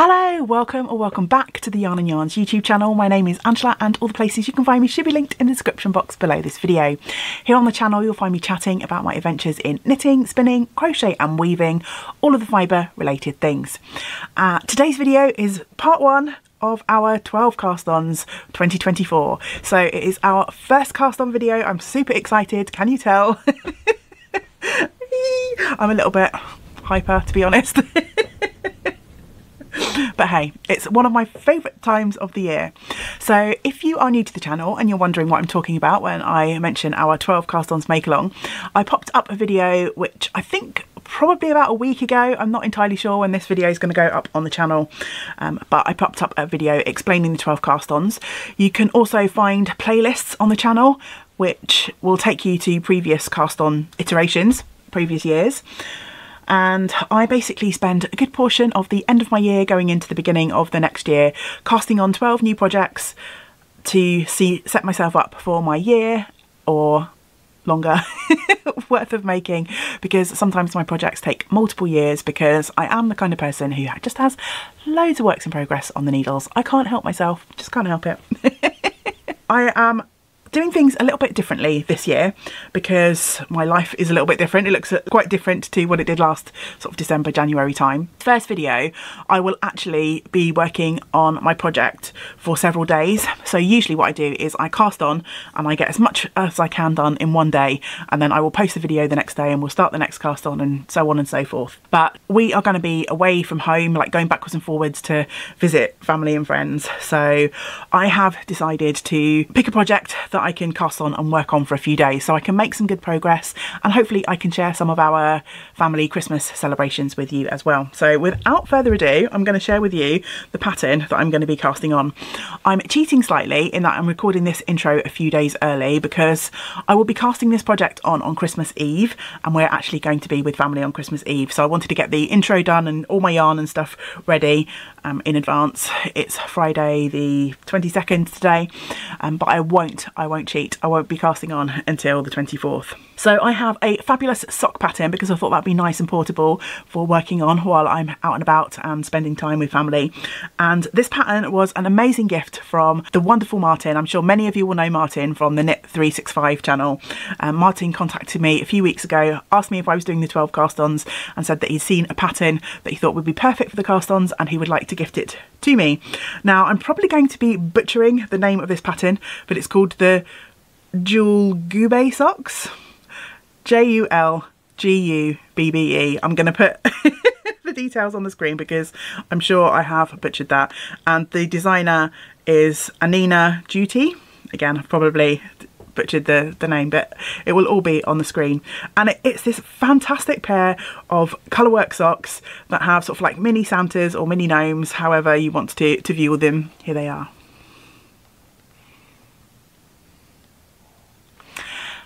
Hello, welcome or welcome back to the Yarn and Yarns YouTube channel. My name is Angela and all the places you can find me should be linked in the description box below this video. Here on the channel you'll find me chatting about my adventures in knitting, spinning, crochet and weaving, all of the fibre related things. Today's video is part one of our 12 cast-ons 2024. So it is our first cast-on video. I'm super excited, can you tell? I'm a little bit hyper, to be honest. But hey, it's one of my favourite times of the year. So if you are new to the channel and you're wondering what I'm talking about when I mention our 12 cast-ons make along, I popped up a video which I think probably about a week ago. I'm not entirely sure when this video is going to go up on the channel, but I popped up a video explaining the 12 cast-ons. You can also find playlists on the channel which will take you to previous cast-on iterations, previous years. And I basically spend a good portion of the end of my year going into the beginning of the next year casting on 12 new projects to set myself up for my year or longer worth of making, because sometimes my projects take multiple years because I am the kind of person who just has loads of works in progress on the needles. I can't help myself, just can't help it. I am doing things a little bit differently this year because my life is a little bit different. It looks quite different to what it did last sort of December, January time. First video, I will actually be working on my project for several days. So usually what I do is I cast on and I get as much as I can done in one day, and then I will post the video the next day and we'll start the next cast on and so on and so forth. But we are going to be away from home, like going backwards and forwards to visit family and friends. So I have decided to pick a project that I can cast on and work on for a few days so I can make some good progress, and hopefully I can share some of our family Christmas celebrations with you as well. So without further ado, I'm going to share with you the pattern that I'm going to be casting on. I'm cheating slightly in that I'm recording this intro a few days early because I will be casting this project on Christmas Eve, and we're actually going to be with family on Christmas Eve. So I wanted to get the intro done and all my yarn and stuff ready in advance. It's Friday the 22nd today, but I won't cheat. I won't be casting on until the 24th. So I have a fabulous sock pattern because I thought that'd be nice and portable for working on while I'm out and about and spending time with family. And this pattern was an amazing gift from the wonderful Martyn. I'm sure many of you will know Martyn from the Knit 365 channel. Martyn contacted me a few weeks ago, asked me if I was doing the 12 cast-ons, and said that he'd seen a pattern that he thought would be perfect for the cast-ons and he would like to gift it to me. Now I'm probably going to be butchering the name of this pattern, but it's called the Julgube socks. Julgubbe. I'm going to put the details on the screen because I'm sure I have butchered that. And the designer is Anina Duty. Again, I've probably butchered the name, but it will all be on the screen. And it's this fantastic pair of colourwork socks that have sort of like mini Santas or mini gnomes, however you want to view them. Here they are.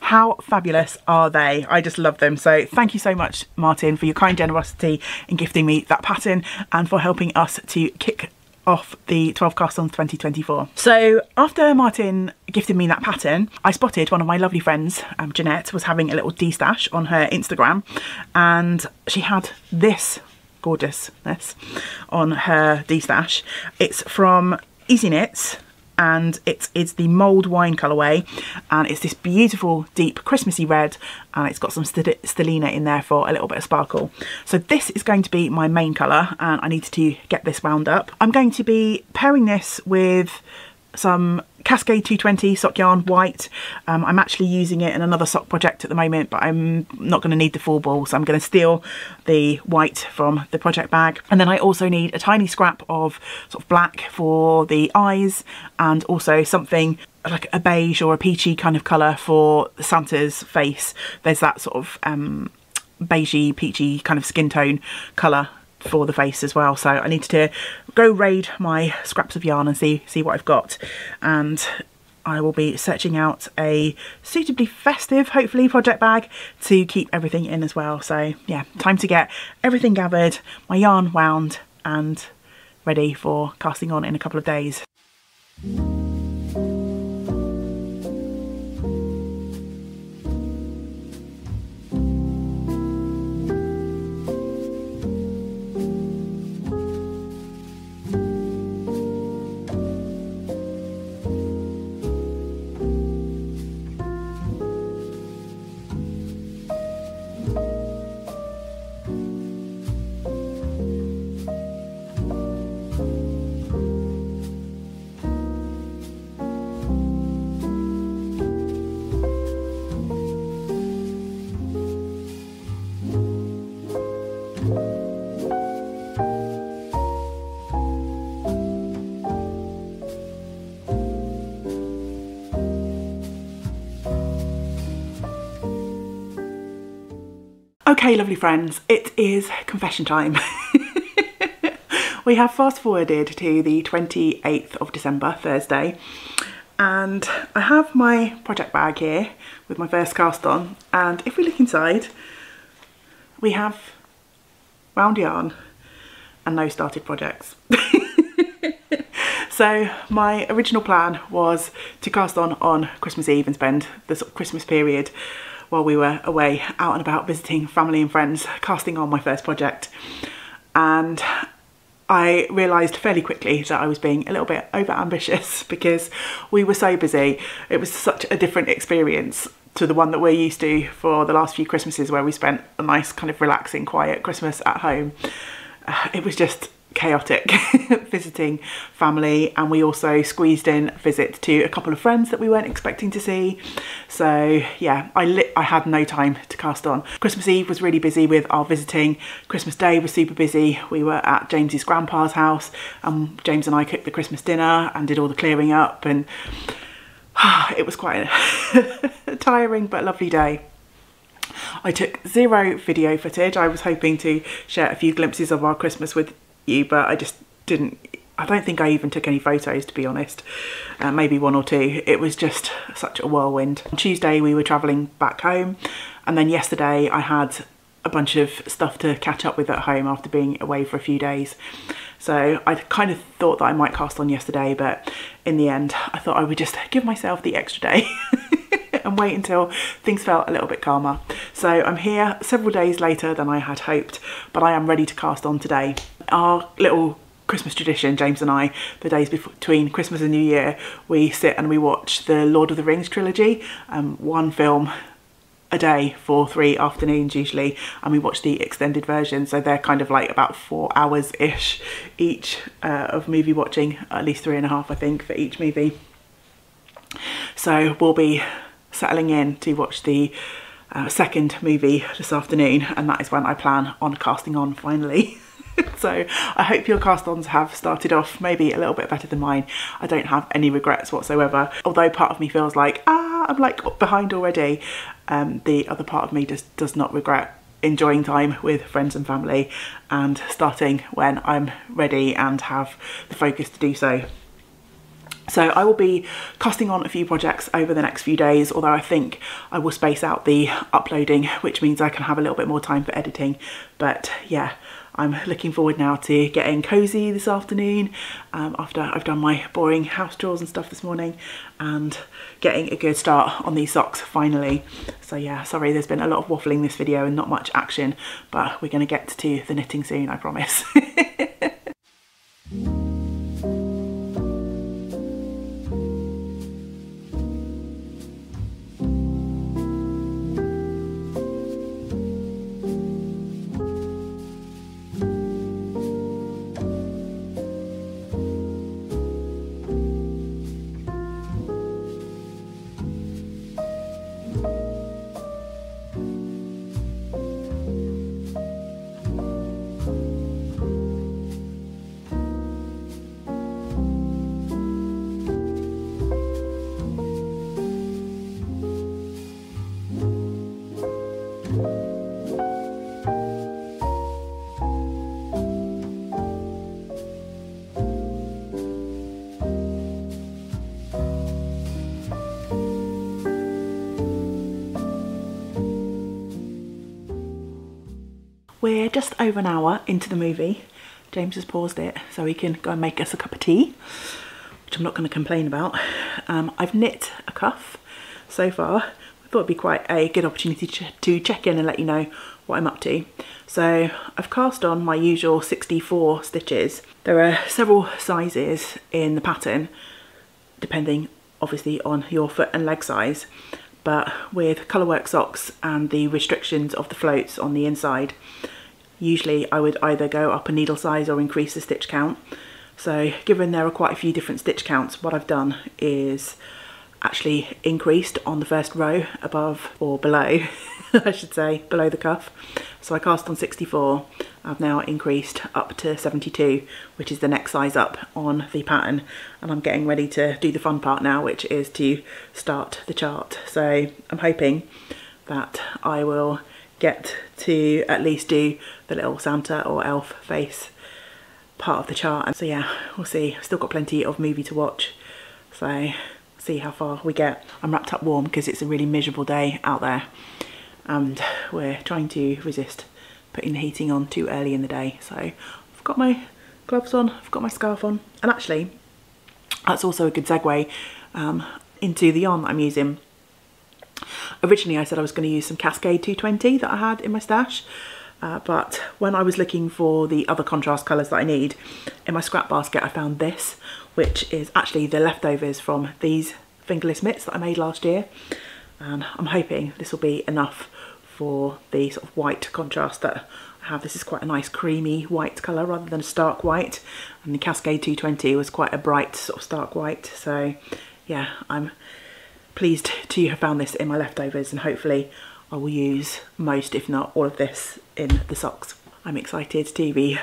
How fabulous are they? I just love them. So thank you so much, Martyn, for your kind generosity in gifting me that pattern and for helping us to kick off the 12 cast-ons 2024. So after Martyn gifted me that pattern, I spotted one of my lovely friends, Jeanette, was having a little de-stash on her Instagram, and she had this gorgeousness on her de-stash. It's from Easy Knits, and it's the Mould Wine colourway, and it's this beautiful deep Christmassy red, and it's got some stellina in there for a little bit of sparkle. So this is going to be my main colour, and I needed to get this wound up. I'm going to be pairing this with some Cascade 220 sock yarn white. I'm actually using it in another sock project at the moment, but I'm not going to need the full ball, so I'm going to steal the white from the project bag. And then I also need a tiny scrap of sort of black for the eyes, and also something like a beige or a peachy kind of colour for Santa's face. There's that sort of beigey, peachy kind of skin tone colour for the face as well. So I need to go raid my scraps of yarn and see what I've got, and I will be searching out a suitably festive, hopefully, project bag to keep everything in as well. So yeah, time to get everything gathered, my yarn wound and ready for casting on in a couple of days. Okay, lovely friends, it is confession time. We have fast forwarded to the 28th of December, Thursday, and I have my project bag here with my first cast on, and if we look inside, we have round yarn and no started projects. So my original plan was to cast on Christmas Eve and spend the sort of Christmas period while we were away out and about visiting family and friends, casting on my first project. And I realised fairly quickly that I was being a little bit over ambitious because we were so busy. It was such a different experience to the one that we're used to for the last few Christmases, where we spent a nice kind of relaxing, quiet Christmas at home. It was just chaotic visiting family, and we also squeezed in a visit to a couple of friends that we weren't expecting to see. So yeah, I had no time to cast on. Christmas Eve was really busy with our visiting. Christmas Day was super busy. We were at James's grandpa's house, and James and I cooked the Christmas dinner and did all the clearing up, and it was quite a tiring but lovely day. I took zero video footage. I was hoping to share a few glimpses of our Christmas with you, but I just didn't. I don't think I even took any photos, to be honest. Maybe one or two. It was just such a whirlwind. On Tuesday we were travelling back home, and then yesterday I had a bunch of stuff to catch up with at home after being away for a few days. So I kind of thought that I might cast on yesterday, but in the end I thought I would just give myself the extra day and wait until things felt a little bit calmer. So I'm here several days later than I had hoped, but I am ready to cast on today. Our little Christmas tradition, James and I, the days between Christmas and New Year, we sit and we watch the Lord of the Rings trilogy, one film a day for 3 afternoons usually, and we watch the extended version, so they're kind of like about 4 hours-ish each of movie watching, at least 3.5 I think for each movie. So we'll be settling in to watch the second movie this afternoon, and that is when I plan on casting on finally. So I hope your cast-ons have started off maybe a little bit better than mine. I don't have any regrets whatsoever, although part of me feels like I'm like behind already. The other part of me just does not regret enjoying time with friends and family and starting when I'm ready and have the focus to do so. So I will be casting on a few projects over the next few days, although I think I will space out the uploading, which means I can have a little bit more time for editing. But yeah, I'm looking forward now to getting cosy this afternoon after I've done my boring house chores and stuff this morning, and getting a good start on these socks finally. So yeah, sorry there's been a lot of waffling this video and not much action, but we're going to get to the knitting soon, I promise. We're just over an hour into the movie. James has paused it so he can go and make us a cup of tea, which I'm not going to complain about. I've knit a cuff so far. I thought it'd be quite a good opportunity to check in and let you know what I'm up to. So I've cast on my usual 64 stitches. There are several sizes in the pattern, depending obviously on your foot and leg size, but with colourwork socks and the restrictions of the floats on the inside, usually I would either go up a needle size or increase the stitch count. So given there are quite a few different stitch counts, what I've done is actually increased on the first row above, or below, I should say, below the cuff. So I cast on 64, I've now increased up to 72, which is the next size up on the pattern, and I'm getting ready to do the fun part now, which is to start the chart. So I'm hoping that I will get to at least do the little Santa or elf face part of the chart. And so yeah, we'll see. I've still got plenty of movie to watch, so see how far we get. I'm wrapped up warm because it's a really miserable day out there, and we're trying to resist putting the heating on too early in the day. So I've got my gloves on, I've got my scarf on, and actually that's also a good segue into the yarn that I'm using. Originally I said I was going to use some Cascade 220 that I had in my stash, but when I was looking for the other contrast colours that I need, in my scrap basket I found this, which is actually the leftovers from these fingerless mitts that I made last year, and I'm hoping this will be enough for the sort of white contrast that I have. This is quite a nice creamy white colour rather than a stark white, and the Cascade 220 was quite a bright sort of stark white. So yeah, I'm pleased to have found this in my leftovers, and hopefully I will use most, if not all of this, in the socks. I'm excited to be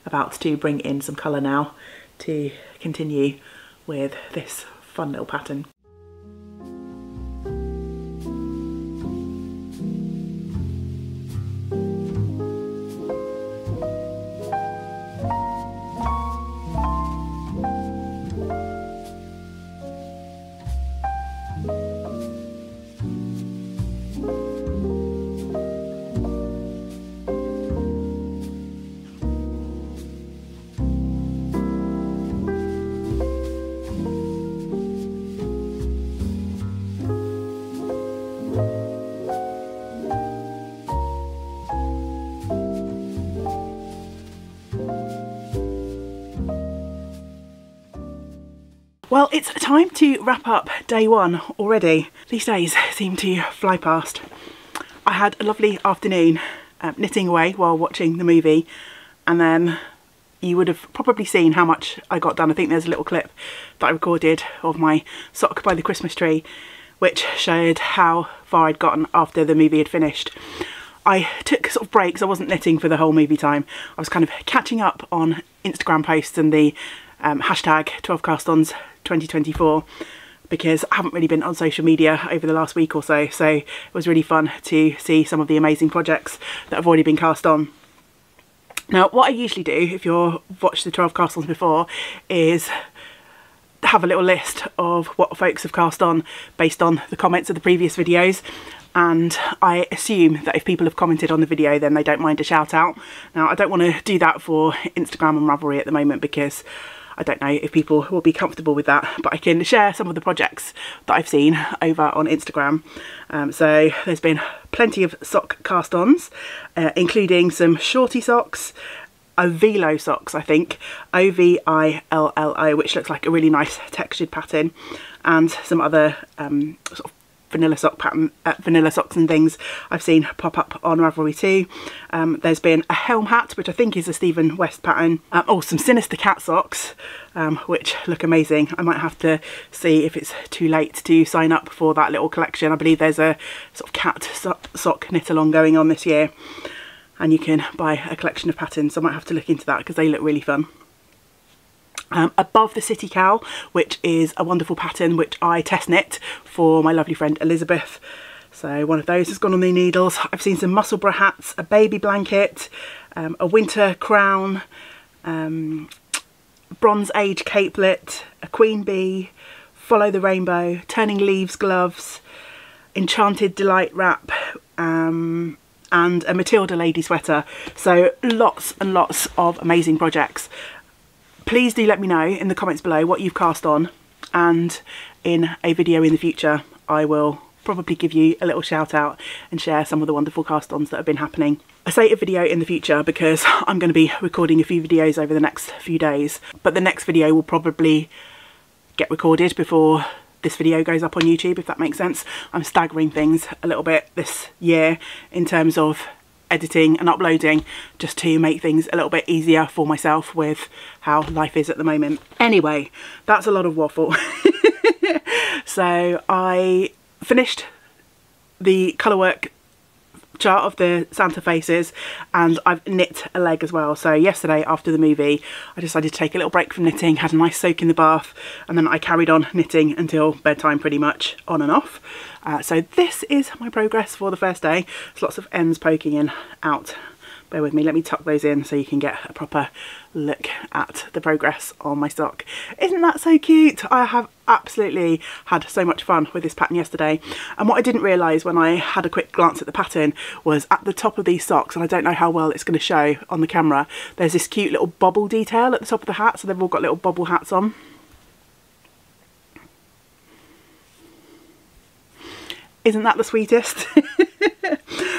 about to bring in some colour now to continue with this fun little pattern. Well, it's time to wrap up day one already. These days seem to fly past. I had a lovely afternoon knitting away while watching the movie, and then you would have probably seen how much I got done. I think there's a little clip that I recorded of my sock by the Christmas tree, which showed how far I'd gotten after the movie had finished. I took sort of breaks. I wasn't knitting for the whole movie time. I was kind of catching up on Instagram posts and the hashtag 12castons 2024, because I haven't really been on social media over the last week or so, so it was really fun to see some of the amazing projects that have already been cast on. Now, what I usually do, if you've watched the 12 cast-ons before, is have a little list of what folks have cast on based on the comments of the previous videos, and I assume that if people have commented on the video then they don't mind a shout out. Now, I don't want to do that for Instagram and Ravelry at the moment because I don't know if people will be comfortable with that, but I can share some of the projects that I've seen over on Instagram. So there's been plenty of sock cast-ons, including some shorty socks, Ovilo socks, I think, O-V-I-L-L-O, which looks like a really nice textured pattern, and some other sort of vanilla sock pattern, vanilla socks and things I've seen pop up on Ravelry too. There's been a helm hat, which I think is a Stephen West pattern. Oh, some Sinister Cat socks, which look amazing. I might have to see if it's too late to sign up for that little collection. I believe there's a sort of cat sock knit along going on this year, and you can buy a collection of patterns. So I might have to look into that because they look really fun. Above the City Cowl, which is a wonderful pattern which I test knit for my lovely friend Elizabeth. So one of those has gone on the needles. I've seen some Musselburgh hats, a baby blanket, a winter crown, Bronze Age capelet, a queen bee, Follow the Rainbow, Turning Leaves gloves, Enchanted Delight wrap, and a Matilda lady sweater. So lots and lots of amazing projects. Please do let me know in the comments below what you've cast on, and in a video in the future I will probably give you a little shout out and share some of the wonderful cast-ons that have been happening. I say a video in the future because I'm going to be recording a few videos over the next few days, but the next video will probably get recorded before this video goes up on YouTube, if that makes sense. I'm staggering things a little bit this year in terms of editing and uploading, just to make things a little bit easier for myself with how life is at the moment. Anyway, that's a lot of waffle. So I finished the colour work chart of the Santa faces, and I've knit a leg as well. So yesterday after the movie I decided to take a little break from knitting, had a nice soak in the bath, and then I carried on knitting until bedtime, pretty much on and off. So this is my progress for the first day. There's lots of ends poking in out. Bear with me, let me tuck those in so you can get a proper look at the progress on my sock. Isn't that so cute? I have absolutely had so much fun with this pattern yesterday, and what I didn't realise when I had a quick glance at the pattern was at the top of these socks, and I don't know how well it's going to show on the camera, there's this cute little bobble detail at the top of the hat, so they've all got little bobble hats on. Isn't that the sweetest?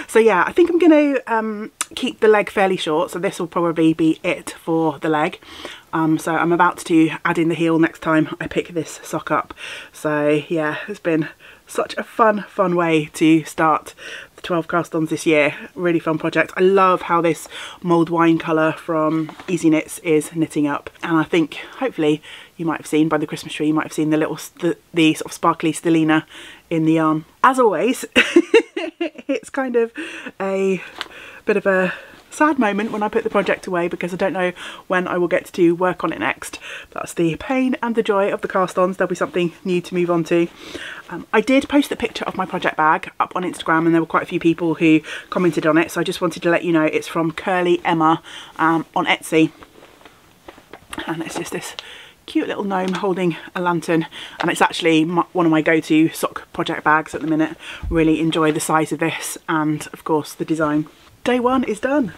So yeah, I think I'm going to keep the leg fairly short, so this will probably be it for the leg. So I'm about to add in the heel next time I pick this sock up. So yeah, it's been such a fun way to start the 12 cast-ons this year. Really fun project. I love how this mulled wine colour from Easy Knits is knitting up, and I think hopefully you might have seen by the Christmas tree, you might have seen the little the sort of sparkly stellina in the yarn. As always, it's kind of a bit of a sad moment when I put the project away, because I don't know when I will get to work on it next. That's the pain and the joy of the cast-ons. There'll be something new to move on to. I did post a picture of my project bag up on Instagram, and there were quite a few people who commented on it, so I just wanted to let you know it's from Curly Emma on Etsy, and it's just this cute little gnome holding a lantern, and it's actually one of my go-to sock project bags at the minute. Really enjoy the size of this and of course the design. Day one is done.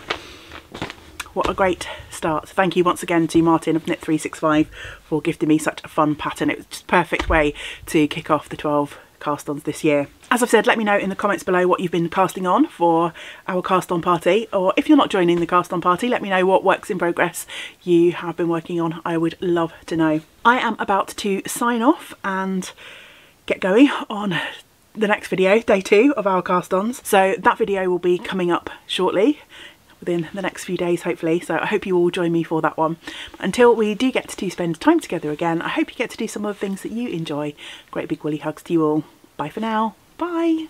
What a great start. Thank you once again to Martyn of Knit365 for gifting me such a fun pattern. It was just a perfect way to kick off the 12 cast-ons this year. As I've said, let me know in the comments below what you've been casting on for our cast-on party, or if you're not joining the cast-on party, let me know what works in progress you have been working on. I would love to know. I am about to sign off and get going on the next video, day 2 of our cast-ons. So that video will be coming up shortly, within the next few days hopefully, so I hope you all join me for that one. Until we do get to spend time together again, I hope you get to do some of the things that you enjoy. Great big woolly hugs to you all. Bye for now. Bye.